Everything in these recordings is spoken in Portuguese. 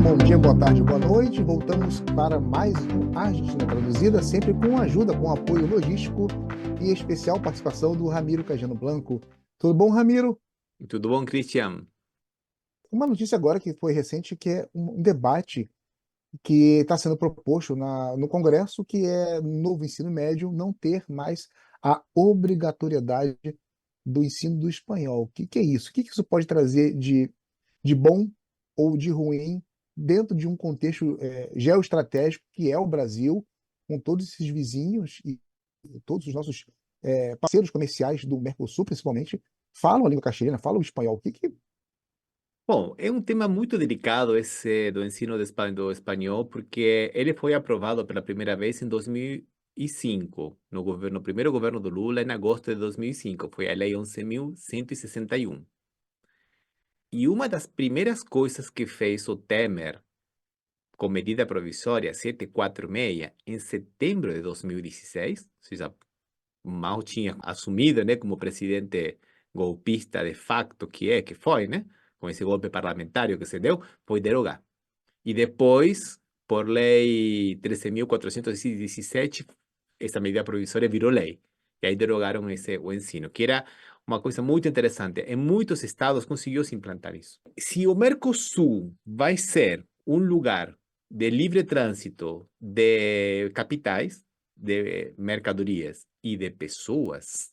Bom dia, boa tarde, boa noite. Voltamos para mais um Argentina Traduzida, sempre com ajuda, com apoio logístico e especial participação do Ramiro Cajano Blanco. Tudo bom, Ramiro? Tudo bom, Christian? Uma notícia agora que foi recente, que é um debate que está sendo proposto no Congresso, que é no novo ensino médio não ter mais a obrigatoriedade do ensino do espanhol. O que é isso? O que isso pode trazer de bom ou de ruim dentro de um contexto geoestratégico que é o Brasil, com todos esses vizinhos e todos os nossos parceiros comerciais do Mercosul, principalmente, falam a língua castelhana, falam o espanhol. Bom, é um tema muito delicado esse do ensino do espanhol, porque ele foi aprovado pela primeira vez em 2005, no primeiro governo do Lula, em agosto de 2005. Foi a Lei 11.161. E uma das primeiras coisas que fez o Temer, com medida provisória 746, em setembro de 2016, ou seja, mal tinha assumido, né, como presidente golpista de facto que foi, né, com esse golpe parlamentar que se deu, foi derogar. E depois, por lei 13.417, essa medida provisória virou lei. E aí derogaram o ensino, que era uma coisa muito interessante. Em muitos estados conseguiu se implantar isso. Se o Mercosul vai ser um lugar de livre trânsito de capitais, de mercadorias e de pessoas,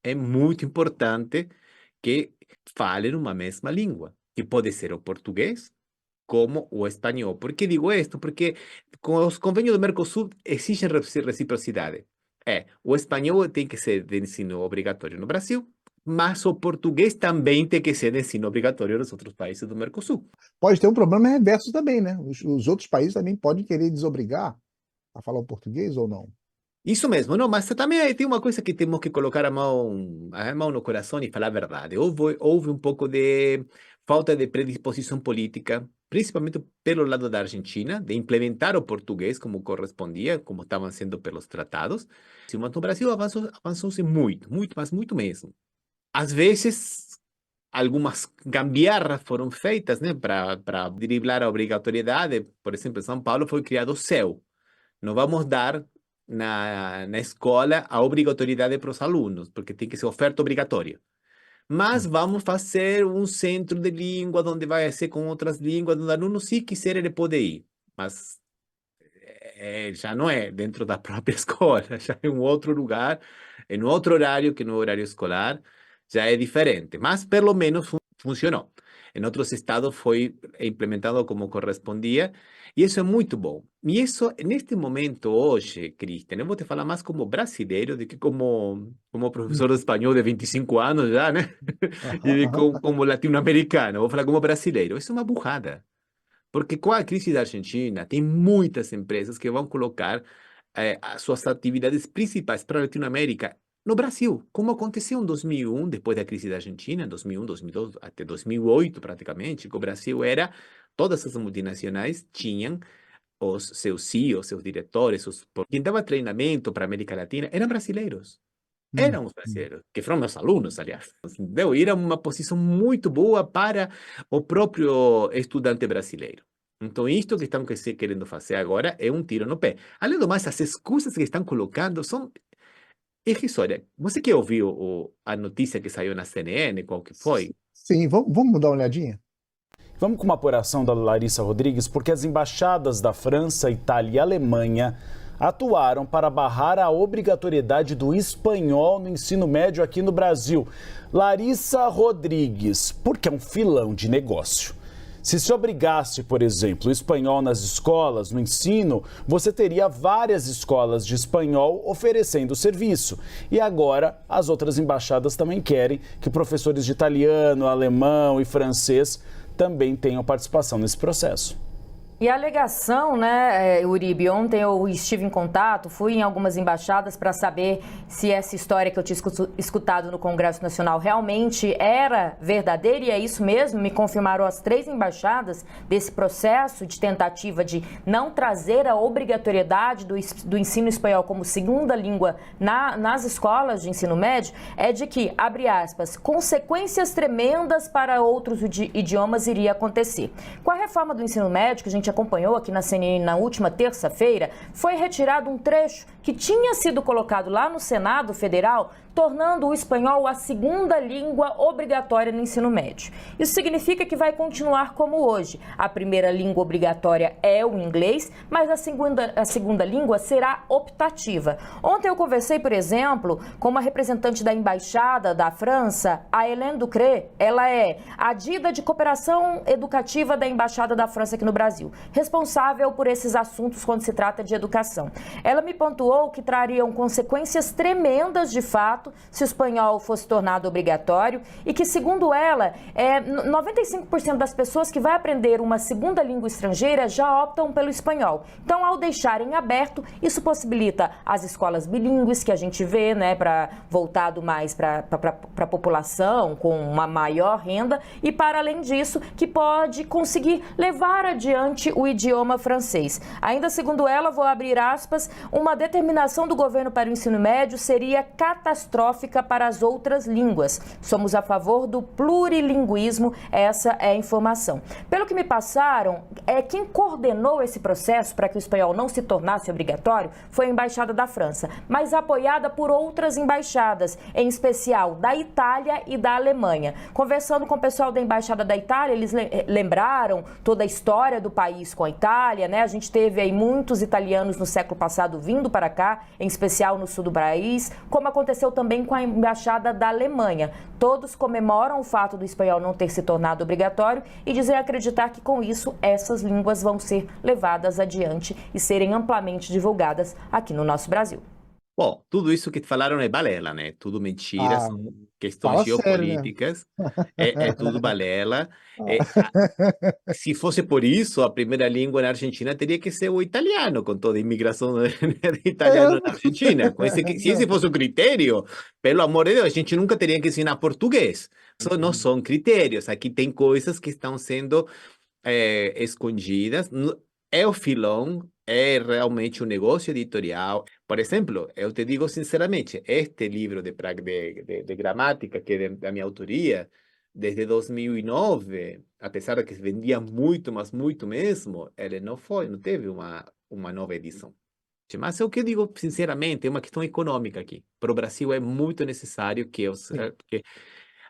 é muito importante que falem uma mesma língua, que pode ser o português como o espanhol. Por que digo isto? Porque com os convênios do Mercosul exigem reciprocidade. O espanhol tem que ser de ensino obrigatório no Brasil, mas o português também tem que ser de ensino obrigatório nos outros países do Mercosul. Pode ter um problema reverso também, né? Os outros países também podem querer desobrigar a falar o português ou não. Isso mesmo, não, mas também tem uma coisa que temos que colocar a mão no coração e falar a verdade. Houve um pouco de falta de predisposição política, principalmente pelo lado da Argentina, de implementar o português como correspondia, como estavam sendo pelos tratados. Mas no Brasil avançou-se muito, muito, mas muito mesmo. Às vezes, algumas gambiarras foram feitas, né, para driblar a obrigatoriedade. Por exemplo, em São Paulo foi criado o CEU. Não vamos dar na escola a obrigatoriedade para os alunos, porque tem que ser oferta obrigatória. Mas vamos fazer um centro de língua, onde vai ser com outras línguas, onde o aluno, se quiser, ele pode ir. Mas já não é dentro da própria escola, já é um outro lugar, em outro horário que no horário escolar, já é diferente. Mas, pelo menos, funcionou. Em outros estados foi implementado como correspondia, e isso é muito bom. E isso, neste momento, hoje, Cristian, eu vou te falar mais como brasileiro do que como professor de espanhol de 25 anos já, né? E como latino-americano, vou falar como brasileiro. Isso é uma burrada. Porque com a crise da Argentina, tem muitas empresas que vão colocar as suas atividades principais para a Latinoamérica no Brasil, como aconteceu em 2001, depois da crise da Argentina, em 2001, 2002, até 2008 praticamente, que o Brasil era, todas as multinacionais tinham os seus CEOs, seus diretores, quem dava treinamento para a América Latina eram brasileiros. Eram os brasileiros, que foram meus alunos, aliás. Entendeu? E era uma posição muito boa para o próprio estudante brasileiro. Então, isto que estão querendo fazer agora é um tiro no pé. Além do mais, as excusas que estão colocando são irrisórias. Você que ouviu a notícia que saiu na CNN, qual que foi? Sim, vamos dar uma olhadinha? Vamos com uma apuração da Larissa Rodrigues, porque as embaixadas da França, Itália e Alemanha atuaram para barrar a obrigatoriedade do espanhol no ensino médio aqui no Brasil. Larissa Rodrigues, porque é um filão de negócio. Se obrigasse, por exemplo, o espanhol nas escolas, no ensino, você teria várias escolas de espanhol oferecendo o serviço. E agora, as outras embaixadas também querem que professores de italiano, alemão e francês também tenham participação nesse processo. E a alegação, né, Uribe, ontem eu estive em contato, fui em algumas embaixadas para saber se essa história que eu tinha escutado no Congresso Nacional realmente era verdadeira, e é isso mesmo, me confirmaram as 3 embaixadas desse processo de tentativa de não trazer a obrigatoriedade do ensino espanhol como segunda língua nas escolas de ensino médio, é de que, abre aspas, consequências tremendas para outros idiomas iria acontecer. Com a reforma do ensino médio, que a gente acompanhou aqui na CNN na última terça-feira, foi retirado um trecho que tinha sido colocado lá no Senado Federal, tornando o espanhol a segunda língua obrigatória no ensino médio. Isso significa que vai continuar como hoje. A primeira língua obrigatória é o inglês, mas a segunda língua será optativa. Ontem eu conversei, por exemplo, com uma representante da Embaixada da França, a Hélène Ducré. Ela é a DIDA de Cooperação Educativa da Embaixada da França aqui no Brasil, responsável por esses assuntos quando se trata de educação. Ela me pontuou que trariam consequências tremendas, de fato, se o espanhol fosse tornado obrigatório, e que, segundo ela, 95% das pessoas que vai aprender uma segunda língua estrangeira já optam pelo espanhol. Então, ao deixarem aberto, isso possibilita as escolas bilíngues que a gente vê, né, voltado mais para a população com uma maior renda, e, para além disso, que pode conseguir levar adiante o idioma francês. Ainda segundo ela, vou abrir aspas, uma determinação do governo para o ensino médio seria catastrófica para as outras línguas. Somos a favor do plurilinguismo, essa é a informação. Pelo que me passaram, quem coordenou esse processo para que o espanhol não se tornasse obrigatório foi a Embaixada da França, mas apoiada por outras embaixadas, em especial da Itália e da Alemanha. Conversando com o pessoal da Embaixada da Itália, eles lembraram toda a história do país com a Itália, né? A gente teve aí muitos italianos no século passado vindo para cá, em especial no sul do país, como aconteceu também com a Embaixada da Alemanha. Todos comemoram o fato do espanhol não ter se tornado obrigatório e dizem acreditar que, com isso, essas línguas vão ser levadas adiante e serem amplamente divulgadas aqui no nosso Brasil. Bom, tudo isso que falaram é balela, né? Tudo mentira, Ah, são questões fala sério, né? geopolíticas, é tudo balela. Se fosse por isso, a primeira língua na Argentina teria que ser o italiano, com toda a imigração de italiano na Argentina. Se esse fosse o critério, pelo amor de Deus, a gente nunca teria que ensinar português. Isso não são critérios. Aqui tem coisas que estão sendo escondidas. É o filão, é realmente um negócio editorial. Por exemplo, eu te digo sinceramente, este livro de gramática, que é da minha autoria, desde 2009, apesar de que vendia muito, mas muito mesmo, ele não teve uma nova edição. Mas é o que eu digo sinceramente, é uma questão econômica aqui. Para o Brasil é muito necessário que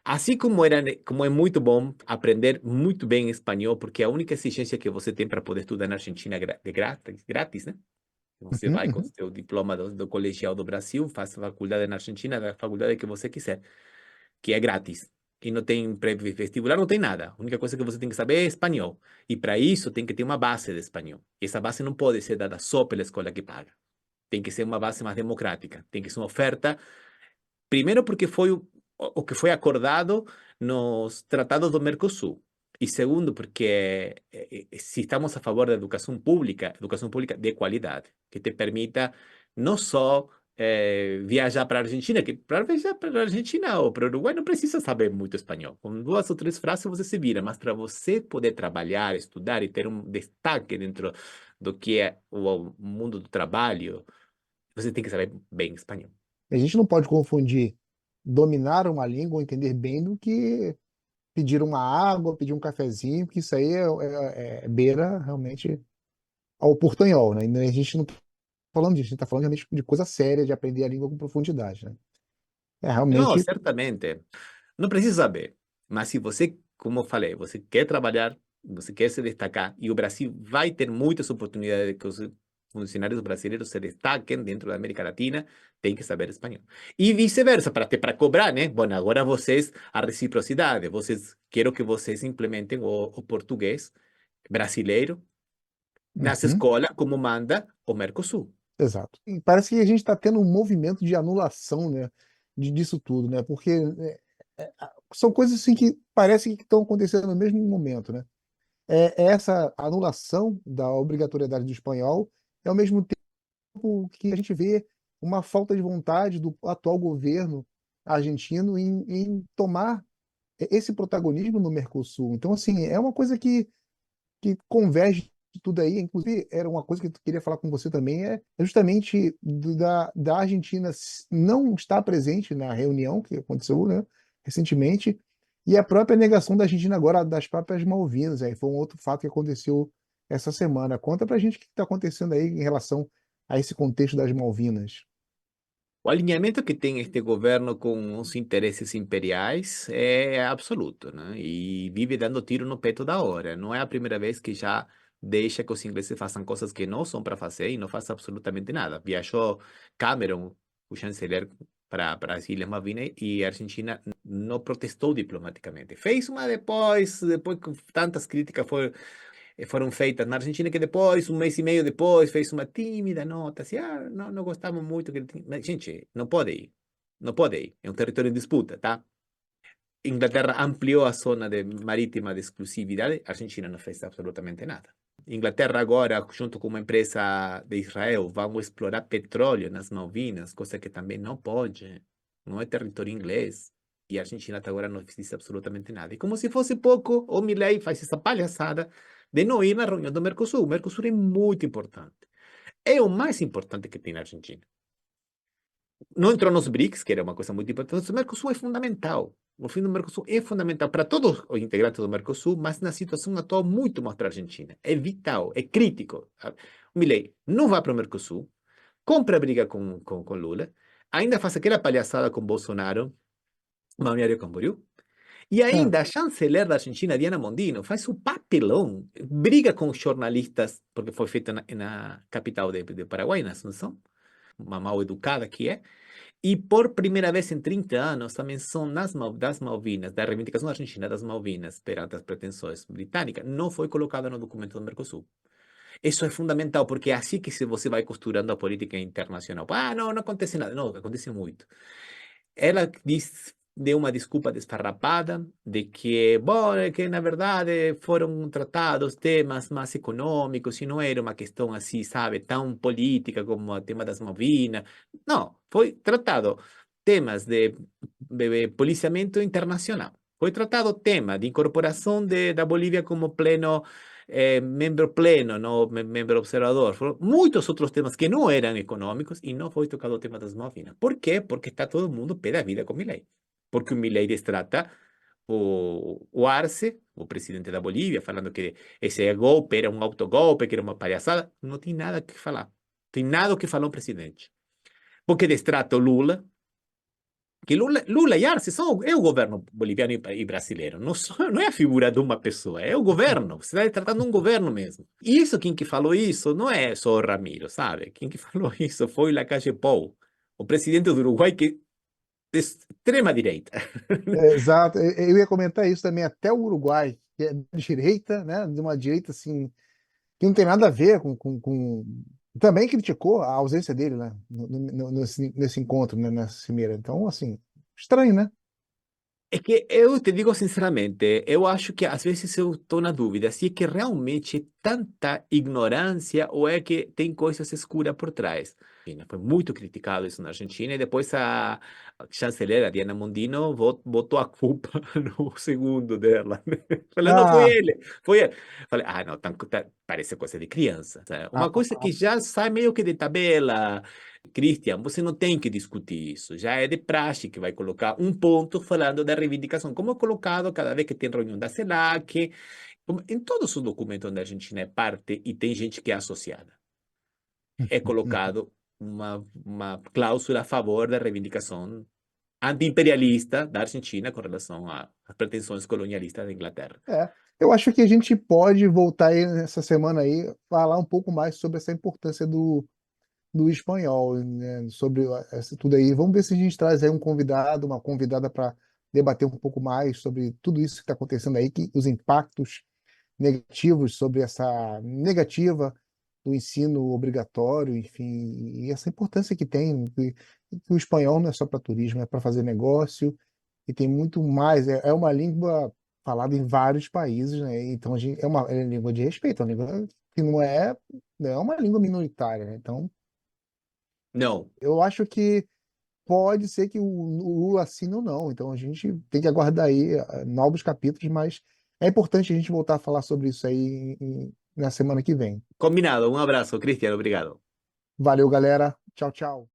assim como é muito bom aprender muito bem espanhol, porque a única exigência que você tem para poder estudar na Argentina é grátis, né? Você vai com o seu diploma do colegial do Brasil, faz faculdade na Argentina, da faculdade que você quiser, que é grátis. E não tem pré-vestibular, não tem nada. A única coisa que você tem que saber é espanhol. E para isso tem que ter uma base de espanhol. E essa base não pode ser dada só pela escola que paga. Tem que ser uma base mais democrática. Tem que ser uma oferta. Primeiro porque foi o que foi acordado nos tratados do Mercosul. E segundo, porque se estamos a favor da educação pública de qualidade, que te permita não só viajar para a Argentina, que para viajar para a Argentina ou para o Uruguai não precisa saber muito espanhol. Com 2 ou 3 frases você se vira, mas para você poder trabalhar, estudar e ter um destaque dentro do que é o mundo do trabalho, você tem que saber bem espanhol. A gente não pode confundir dominar uma língua ou entender bem do que pedir uma água, pedir um cafezinho, porque isso aí beira realmente ao portanhol, né? E a gente não está falando disso, a gente está falando realmente de coisa séria, de aprender a língua com profundidade, né? Não, Realmente, certamente. Não precisa saber. Mas se você, como eu falei, você quer trabalhar, você quer se destacar, e o Brasil vai ter muitas oportunidades de que os funcionários brasileiros se destaquem dentro da América Latina, tem que saber espanhol. E vice-versa, para cobrar, né? Bom, agora vocês, a reciprocidade, quero que vocês implementem o português brasileiro nas uhum, escolas, como manda o Mercosul. exato. E parece que a gente está tendo um movimento de anulação, né, disso tudo, né? Porque são coisas assim que parece que estão acontecendo no mesmo momento, né? essa anulação da obrigatoriedade do espanhol, e ao mesmo tempo que a gente vê uma falta de vontade do atual governo argentino em tomar esse protagonismo no Mercosul. Então, assim, é uma coisa que converge tudo aí. Inclusive, era uma coisa que eu queria falar com você também, é justamente da Argentina não estar presente na reunião que aconteceu, né, recentemente, e a própria negação da Argentina agora das próprias Malvinas. Aí foi um outro fato que aconteceu essa semana. Conta pra gente o que está acontecendo aí em relação a esse contexto das Malvinas. O alinhamento que tem este governo com os interesses imperiais é absoluto, né? E vive dando tiro no peito da hora. Não é a primeira vez que já deixa que os ingleses façam coisas que não são para fazer e não faz absolutamente nada. Viajou Cameron, o chanceler, para as Ilhas Malvinas e a Argentina não protestou diplomaticamente. Fez uma depois que tantas críticas foram feitas na Argentina, que depois, um mês e meio depois, fez uma tímida nota, assim, não gostamos muito. Mas, gente, não pode ir. Não pode ir. É um território em disputa, tá? Inglaterra ampliou a zona marítima de exclusividade, a Argentina não fez absolutamente nada. Inglaterra agora, junto com uma empresa de Israel, vão explorar petróleo nas Malvinas, coisa que também não pode. Não é território inglês. E a Argentina até agora não fez absolutamente nada. E como se fosse pouco, o Milei faz essa palhaçada de não ir na reunião do Mercosul. O Mercosul é muito importante. É o mais importante que tem na Argentina. Não entrou nos BRICS, que era uma coisa muito importante. O Mercosul é fundamental. O fim do Mercosul é fundamental para todos os integrantes do Mercosul, mas na situação atual, muito mais para a Argentina. É vital, é crítico. O Milei não vai para o Mercosul, compra a briga com Lula, ainda faz aquela palhaçada com Bolsonaro, Balneário Camboriú, e Ah, ainda a chanceler da Argentina, Diana Mondino, faz o papelão, briga com os jornalistas, porque foi feito na capital de Paraguai, na Asunción, uma mal educada que é, e por primeira vez em 30 anos, também são das Malvinas, da reivindicação argentina das Malvinas perante as pretensões britânicas, não foi colocada no documento do Mercosul. Isso é fundamental, porque é assim que você vai costurando a política internacional. Não acontece nada. Não, acontece muito. Ela deu uma desculpa desfarrapada de que, bom, é que na verdade foram tratados temas mais econômicos e não era uma questão assim, sabe, tão política como o tema das Malvinas. Não, foi tratado temas de policiamento internacional. Foi tratado o tema de incorporação da Bolívia como membro pleno, no membro observador. Foram muitos outros temas que não eram econômicos e não foi tocado o tema das Malvinas. Por quê? Porque está todo mundo pé da vida com Milei. Porque o Milei destrata o Arce, o presidente da Bolívia, falando que esse golpe era um autogolpe, que era uma palhaçada. Não tem nada que falar. Tem nada o que falar o presidente. Porque destrata o Lula, que Lula e Arce é o governo boliviano e brasileiro, não é a figura de uma pessoa, é o governo, você está tratando um governo mesmo. E isso, quem que falou isso não é só o Ramiro, sabe? Quem que falou isso foi Lacalle Pou, o presidente do Uruguai, que é de extrema direita. exato, eu ia comentar isso também, até o Uruguai, que é de direita, né, de uma direita assim, que não tem nada a ver também criticou a ausência dele, né, nesse encontro, né, nessa cimeira. Então, assim, estranho, né? É que eu te digo sinceramente, eu acho que às vezes eu estou na dúvida se é que realmente é tanta ignorância ou é que tem coisas escuras por trás. Foi muito criticado isso na Argentina e depois a chanceler, a Diana Mondino, botou a culpa no segundo dela, né? Falando, não, foi Ah, ele, foi ele. Falei, não, parece coisa de criança, sabe? a, Uma coisa a, que já sai meio que de tabela. Christian, você não tem que discutir isso. Já é de praxe que vai colocar um ponto falando da reivindicação, como é colocado cada vez que tem reunião da CELAC, em todos os documentos onde a Argentina é parte e tem gente que é associada. É colocado uma cláusula a favor da reivindicação anti-imperialista da Argentina com relação às pretensões colonialistas da Inglaterra. eu acho que a gente pode voltar aí nessa semana aí, falar um pouco mais sobre essa importância do espanhol, né, sobre tudo aí. Vamos ver se a gente traz aí um convidado, uma convidada para debater um pouco mais sobre tudo isso que está acontecendo aí, os impactos negativos sobre essa negativa do ensino obrigatório, enfim, e essa importância que tem, que o espanhol não é só para turismo, é para fazer negócio, e tem muito mais, é uma língua falado em vários países, né? Então é língua de respeito, é uma língua que não é uma língua minoritária, né? Então Não. eu acho que pode ser que o Lula assine ou não. Então a gente tem que aguardar aí novos capítulos, mas é importante a gente voltar a falar sobre isso aí na semana que vem. Combinado. Um abraço, Cristian. Obrigado. Valeu, galera. Tchau, tchau.